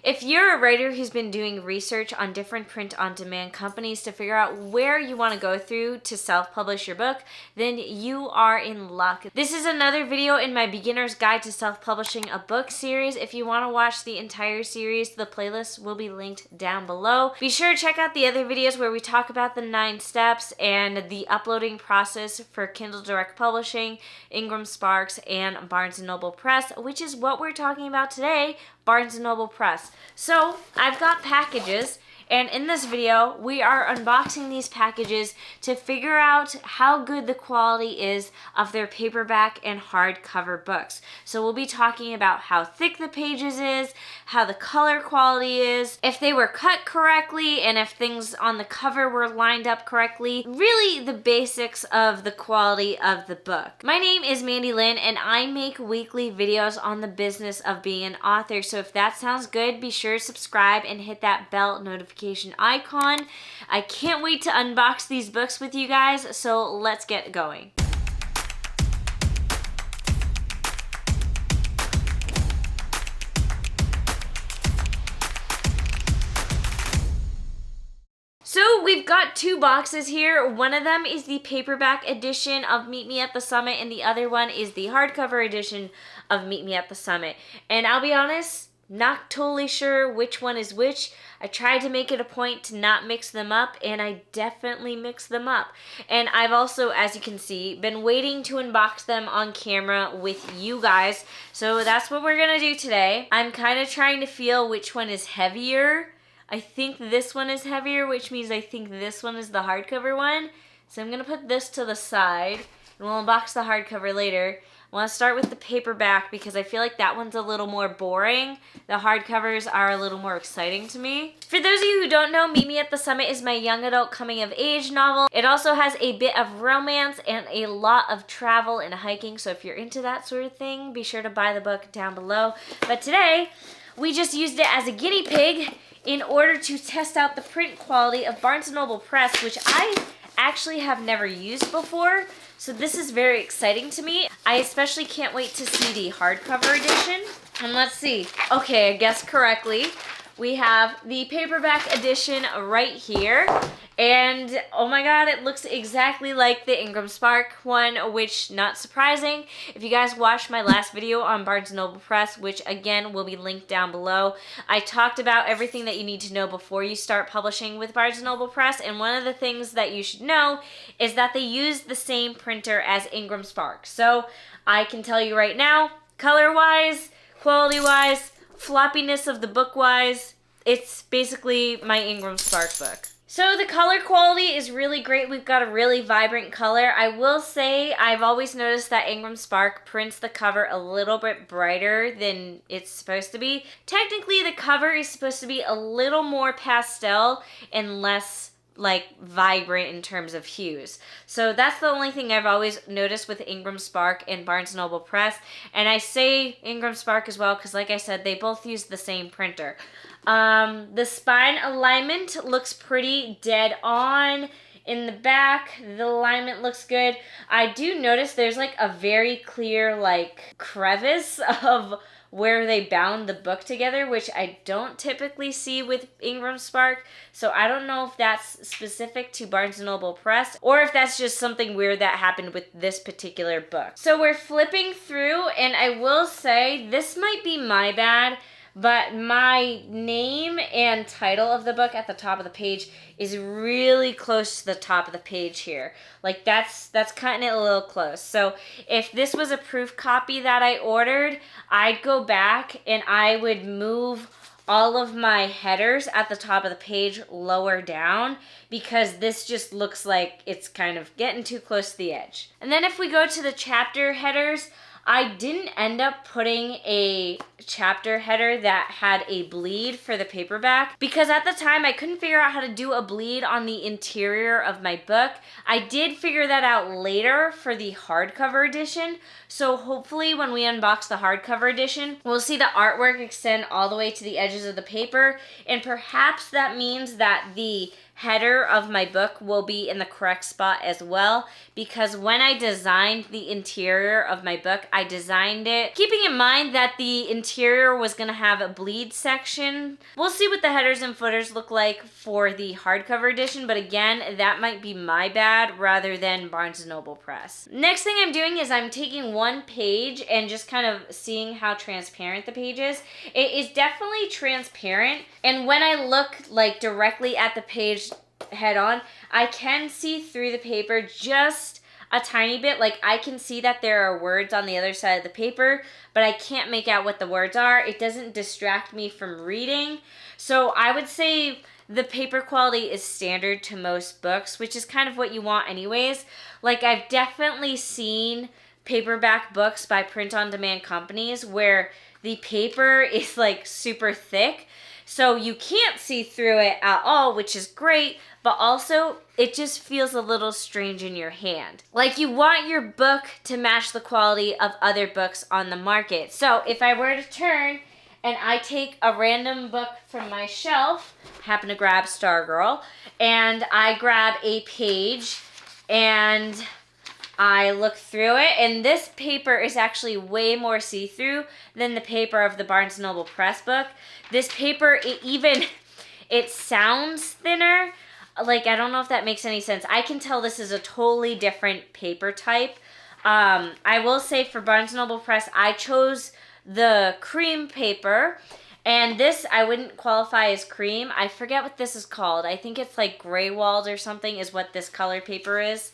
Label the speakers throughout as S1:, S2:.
S1: If you're a writer who's been doing research on different print-on-demand companies to figure out where you want to go through to self-publish your book, then you are in luck. This is another video in my Beginner's Guide to Self-Publishing a Book series. If you want to watch the entire series, the playlist will be linked down below. Be sure to check out the other videos where we talk about the 9 steps and the uploading process for Kindle Direct Publishing, Ingram Sparks, and Barnes & Noble Press, which is what we're talking about today, Barnes & Noble Press. So I've got packages, and in this video we are unboxing these packages to figure out how good the quality is of their paperback and hardcover books. So we'll be talking about how thick the pages is, how the color quality is, if they were cut correctly, and if things on the cover were lined up correctly. Really the basics of the quality of the book. My name is Mandi Lynn, and I make weekly videos on the business of being an author. So if that sounds good, be sure to subscribe and hit that bell notification icon. I can't wait to unbox these books with you guys, so let's get going. So we've got 2 boxes here. One of them is the paperback edition of Meet Me at the Summit, and the other one is the hardcover edition of Meet Me at the Summit. And I'll be honest, not totally sure which one is which. I tried to make it a point to not mix them up, and I definitely mixed them up. And I've also, as you can see, been waiting to unbox them on camera with you guys. So that's what we're gonna do today. I'm kind of trying to feel which one is heavier. I think this one is heavier, which means I think this one is the hardcover one. So I'm gonna put this to the side, and we'll unbox the hardcover later. I want to start with the paperback because I feel like that one's a little more boring. The hardcovers are a little more exciting to me. For those of you who don't know, Meet Me at the Summit is my young adult coming of age novel. It also has a bit of romance and a lot of travel and hiking. So if you're into that sort of thing, be sure to buy the book down below. But today, we just used it as a guinea pig in order to test out the print quality of Barnes & Noble Press, which I actually have never used before. So this is very exciting to me. I especially can't wait to see the hardcover edition. And let's see. Okay, I guessed correctly. We have the paperback edition right here. And oh my god, it looks exactly like the Ingram Spark one, which, not surprising. If you guys watched my last video on Barnes & Noble Press, which again will be linked down below, I talked about everything that you need to know before you start publishing with Barnes & Noble Press, and one of the things that you should know is that they use the same printer as Ingram Spark. So I can tell you right now, color-wise, quality-wise, floppiness of the book-wise, it's basically my Ingram Spark book. So the color quality is really great. We've got a really vibrant color. I will say I've always noticed that Ingram Spark prints the cover a little bit brighter than it's supposed to be. Technically, the cover is supposed to be a little more pastel and less like vibrant in terms of hues. So that's the only thing I've always noticed with Ingram Spark and Barnes & Noble Press. And I say Ingram Spark as well because, like I said, they both use the same printer. The spine alignment looks pretty dead on. In the back, the alignment looks good. I do notice there's like a very clear like crevice of where they bound the book together, which I don't typically see with Ingram Spark. So I don't know if that's specific to Barnes & Noble Press or if that's just something weird that happened with this particular book. So we're flipping through, and I will say this might be my bad, but my name and title of the book at the top of the page is really close to the top of the page here. Like that's cutting it a little close. So if this was a proof copy that I ordered, I'd go back and I would move all of my headers at the top of the page lower down because this just looks like it's kind of getting too close to the edge. And then if we go to the chapter headers, I didn't end up putting a chapter header that had a bleed for the paperback because at the time I couldn't figure out how to do a bleed on the interior of my book. I did figure that out later for the hardcover edition, so hopefully when we unbox the hardcover edition, we'll see the artwork extend all the way to the edges of the paper, and perhaps that means that the header of my book will be in the correct spot as well, because when I designed the interior of my book, I designed it, keeping in mind that the interior was going to have a bleed section. We'll see what the headers and footers look like for the hardcover edition, but again, that might be my bad rather than Barnes & Noble Press. Next thing I'm doing is I'm taking one page and just kind of seeing how transparent the page is. It is definitely transparent, and when I look like directly at the page head on, I can see through the paper just a tiny bit. Like, I can see that there are words on the other side of the paper, but I can't make out what the words are. It doesn't distract me from reading. So I would say the paper quality is standard to most books, which is kind of what you want anyways. Like, I've definitely seen paperback books by print-on-demand companies where the paper is like super thick, so you can't see through it at all, which is great, but also it just feels a little strange in your hand. Like, you want your book to match the quality of other books on the market. So if I were to turn and I take a random book from my shelf, happen to grab Stargirl, and I grab a page and I look through it, and this paper is actually way more see-through than the paper of the Barnes & Noble Press book. This paper, it sounds thinner. Like, I don't know if that makes any sense. I can tell this is a totally different paper type. I will say for Barnes & Noble Press, I chose the cream paper, and this I wouldn't qualify as cream. I forget what this is called. I think it's like gray walled or something is what this color paper is.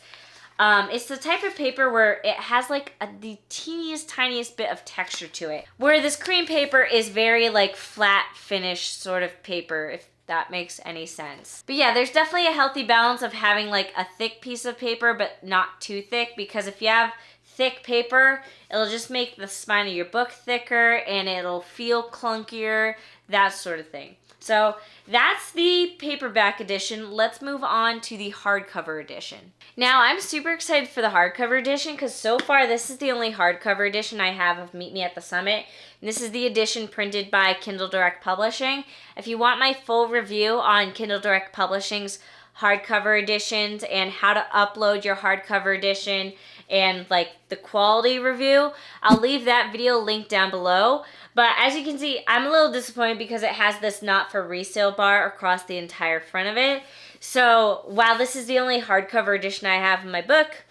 S1: It's the type of paper where it has like the teeniest, tiniest bit of texture to it. Where this cream paper is very like flat finish sort of paper, if that makes any sense. But yeah, there's definitely a healthy balance of having like a thick piece of paper, but not too thick, because if you have thick paper, it'll just make the spine of your book thicker and it'll feel clunkier, that sort of thing. So that's the paperback edition. Let's move on to the hardcover edition. Now, I'm super excited for the hardcover edition because so far this is the only hardcover edition I have of Meet Me at the Summit. And this is the edition printed by Kindle Direct Publishing. If you want my full review on Kindle Direct Publishing's hardcover editions and how to upload your hardcover edition and like the quality review, I'll leave that video linked down below. But as you can see, I'm a little disappointed because it has this not for resale bar across the entire front of it. So while this is the only hardcover edition I have in my book,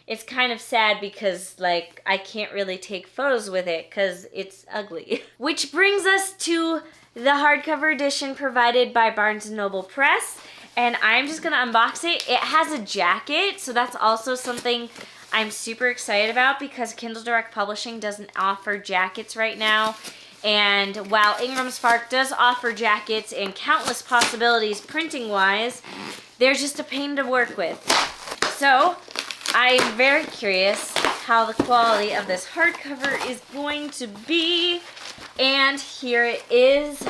S1: it's kind of sad because like I can't really take photos with it because it's ugly. Which brings us to the hardcover edition provided by Barnes & Noble Press. And I'm just gonna unbox it. It has a jacket, so that's also something I'm super excited about because Kindle Direct Publishing doesn't offer jackets right now. And while Ingram Spark does offer jackets and countless possibilities printing-wise, they're just a pain to work with. So I'm very curious how the quality of this hardcover is going to be. And here it is.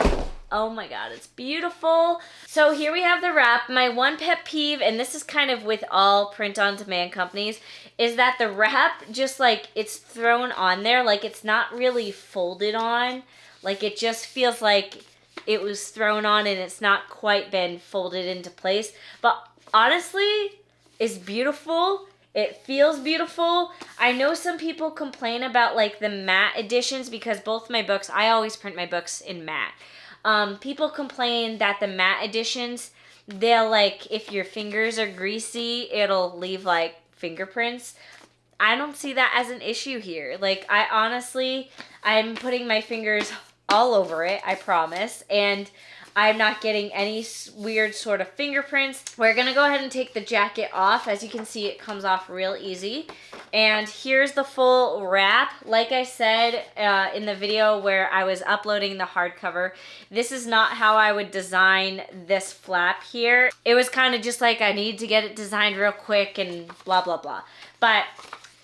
S1: Oh my god, it's beautiful. So here we have the wrap. My one pet peeve, and this is kind of with all print-on-demand companies, is that the wrap just like it's thrown on there. Like it's not really folded on. Like it just feels like it was thrown on and it's not quite been folded into place. But honestly, it's beautiful. It feels beautiful. I know some people complain about like the matte editions because both my books, I always print my books in matte. People complain that the matte editions, they'll like, if your fingers are greasy, it'll leave like fingerprints. I don't see that as an issue here. Like, I honestly, I'm putting my fingers all over it, I promise, and I'm not getting any weird sort of fingerprints. We're gonna go ahead and take the jacket off. As you can see, it comes off real easy. And here's the full wrap. Like I said in the video where I was uploading the hardcover, this is not how I would design this flap here. It was kind of just like I need to get it designed real quick and blah, blah, blah. But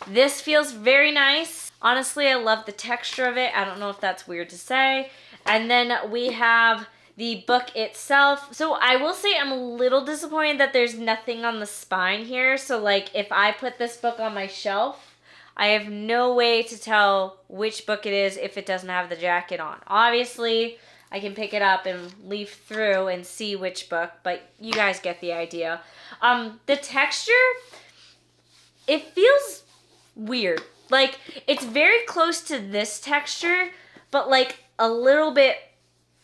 S1: this feels very nice. Honestly, I love the texture of it. I don't know if that's weird to say. And then we have the book itself. So I will say I'm a little disappointed that there's nothing on the spine here. So like if I put this book on my shelf, I have no way to tell which book it is if it doesn't have the jacket on. Obviously, I can pick it up and leaf through and see which book, but you guys get the idea. The texture, it feels weird. Like, it's very close to this texture, but like a little bit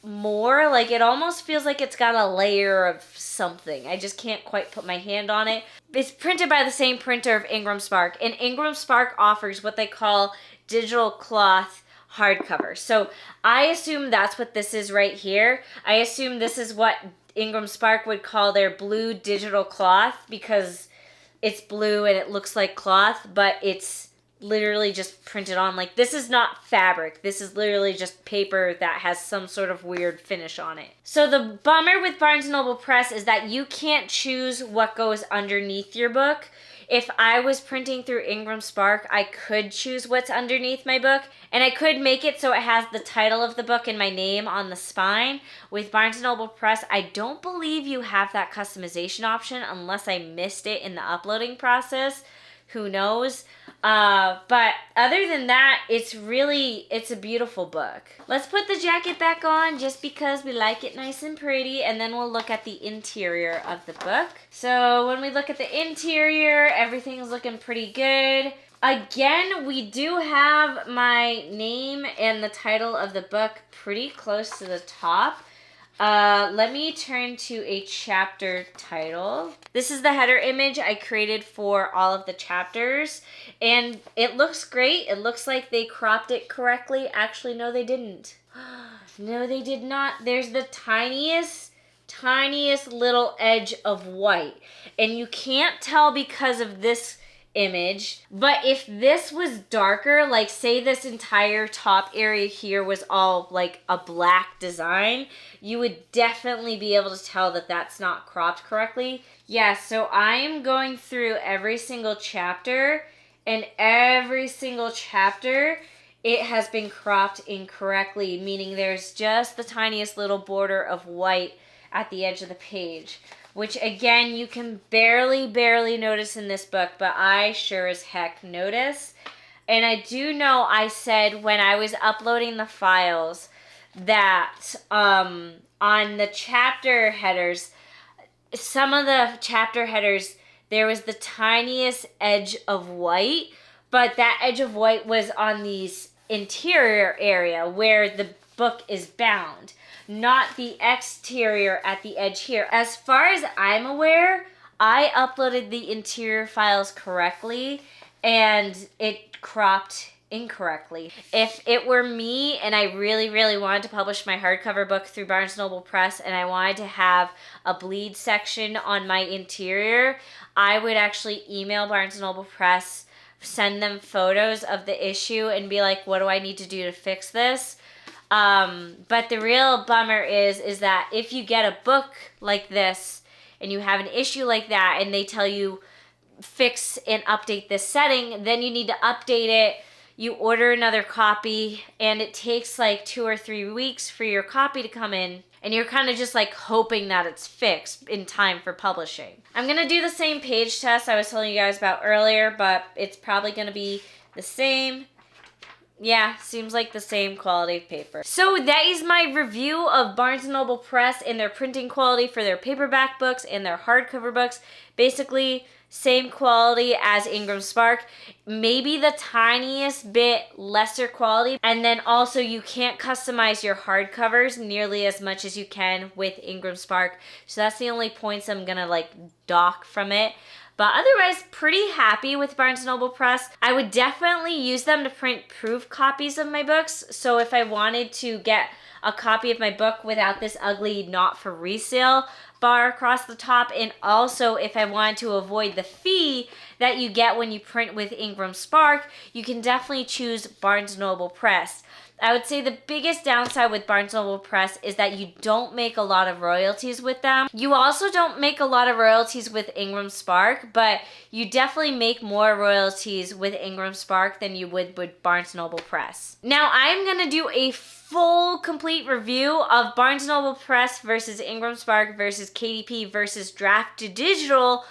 S1: more. Like, it almost feels like it's got a layer of something. I just can't quite put my hand on it. It's printed by the same printer of Ingram Spark, and Ingram Spark offers what they call digital cloth hardcover. So I assume that's what this is right here. I assume this is what Ingram Spark would call their blue digital cloth, because it's blue and it looks like cloth, but it's literally just printed on. Like, this is not fabric. This is literally just paper that has some sort of weird finish on it. So the bummer with Barnes & Noble Press is that you can't choose what goes underneath your book. If I was printing through Ingram Spark, I could choose what's underneath my book, and I could make it so it has the title of the book and my name on the spine. With Barnes & Noble Press, I don't believe you have that customization option unless I missed it in the uploading process. Who knows? But other than that, it's a beautiful book. Let's put the jacket back on just because we like it nice and pretty, and then we'll look at the interior of the book. So when we look at the interior, everything's looking pretty good. Again, we do have my name and the title of the book pretty close to the top. Let me turn to a chapter title. This is the header image I created for all of the chapters, and it looks great. It looks like they cropped it correctly. Actually, no, they didn't. No, they did not. There's the tiniest little edge of white, and you can't tell because of this image, but if this was darker, like say this entire top area here was all like a black design, you would definitely be able to tell that that's not cropped correctly. Yeah, so I am going through every single chapter, and every single chapter it has been cropped incorrectly, meaning there's just the tiniest little border of white at the edge of the page, which again, you can barely notice in this book, but I sure as heck notice. And I do know I said when I was uploading the files that on the chapter headers, some of the chapter headers, there was the tiniest edge of white, but that edge of white was on the interior area where the book is bound, not the exterior at the edge here. As far as I'm aware, I uploaded the interior files correctly and it cropped incorrectly. If it were me and I really wanted to publish my hardcover book through Barnes & Noble Press and I wanted to have a bleed section on my interior, I would actually email Barnes & Noble Press, send them photos of the issue and be like, what do I need to do to fix this? But the real bummer is that if you get a book like this and you have an issue like that and they tell you fix and update this setting, then you need to update it. You order another copy and it takes like 2 or 3 weeks for your copy to come in, and you're kind of just like hoping that it's fixed in time for publishing. I'm going to do the same page test I was telling you guys about earlier, but it's probably going to be the same. Yeah, seems like the same quality of paper. So that is my review of Barnes & Noble Press and their printing quality for their paperback books and their hardcover books. Basically, same quality as Ingram Spark, maybe the tiniest bit lesser quality. And then also you can't customize your hardcovers nearly as much as you can with Ingram Spark. So that's the only points I'm gonna like dock from it. But otherwise, pretty happy with Barnes & Noble Press. I would definitely use them to print proof copies of my books. So if I wanted to get a copy of my book without this ugly not for resale bar across the top, and also if I wanted to avoid the fee that you get when you print with Ingram Spark, you can definitely choose Barnes & Noble Press. I would say the biggest downside with Barnes & Noble Press is that you don't make a lot of royalties with them. You also don't make a lot of royalties with Ingram Spark, but you definitely make more royalties with Ingram Spark than you would with Barnes & Noble Press. Now, I'm going to do a full, complete review of Barnes & Noble Press versus Ingram Spark versus KDP versus Draft to Digital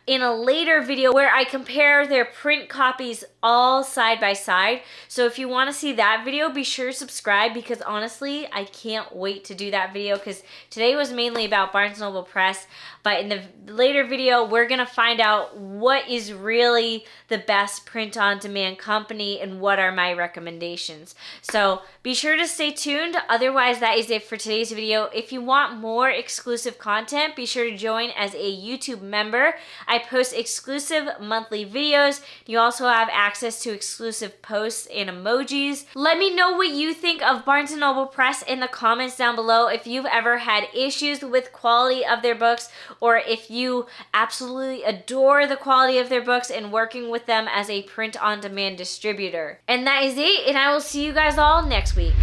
S1: in a later video where I compare their print copies all side by side. So if you want to see that video, be sure to subscribe, because honestly, I can't wait to do that video, because today was mainly about Barnes & Noble Press, but in the later video, we're going to find out what is really the best print-on-demand company and what are my recommendations. So be sure to stay tuned. Otherwise, that is it for today's video. If you want more exclusive content, be sure to join as a YouTube member. I post exclusive monthly videos. You also have access to exclusive posts and emojis. Let me know what you think of Barnes & Noble Press in the comments down below. If you've ever had issues with quality of their books, or if you absolutely adore the quality of their books and working with them as a print-on-demand distributor. And that is it, and I will see you guys all next week.